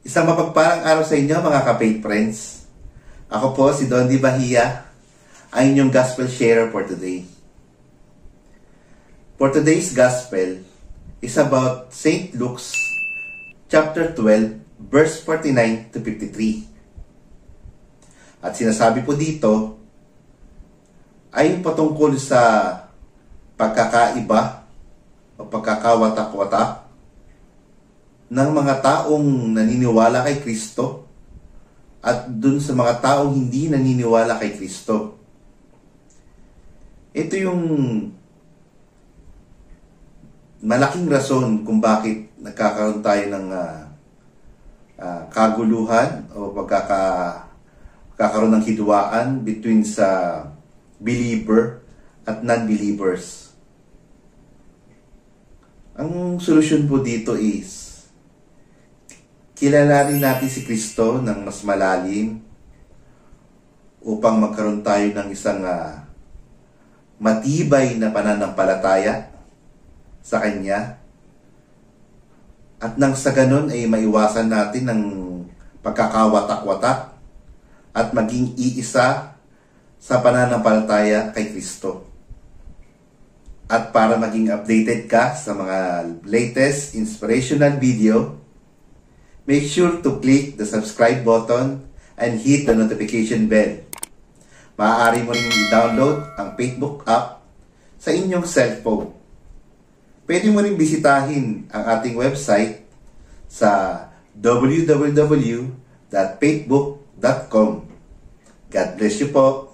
Isang mapagpalang araw sa inyo mga ka-faith friends. Ako po si Don Di Bahia, ang inyong gospel sharer for today. For today's gospel is about St. Luke's chapter 12 verse 49 to 53. At sinasabi po dito ay patungkol sa pagkakaiba o pagkakawatak-watak ng mga taong naniniwala kay Kristo at dun sa mga taong hindi naniniwala kay Kristo. Ito yung malaking rason kung bakit nagkakaroon tayo ng kaguluhan o pagkakaroon ng hidwaan between sa believer at non-believers. Ang solusyon po dito is kilalanin natin si Kristo ng mas malalim upang magkaroon tayo ng isang matibay na pananampalataya sa Kanya. At nang sa ganun ay maiwasan natin ng pagkakawatak-watak at maging iisa sa pananampalataya kay Kristo. At para maging updated ka sa mga latest inspirational video, make sure to click the subscribe button and hit the notification bell. Maaari mo rin i-download ang Facebook app sa inyong cellphone. Pwede mo rin bisitahin ang ating website sa www.faithbook.com. God bless you po.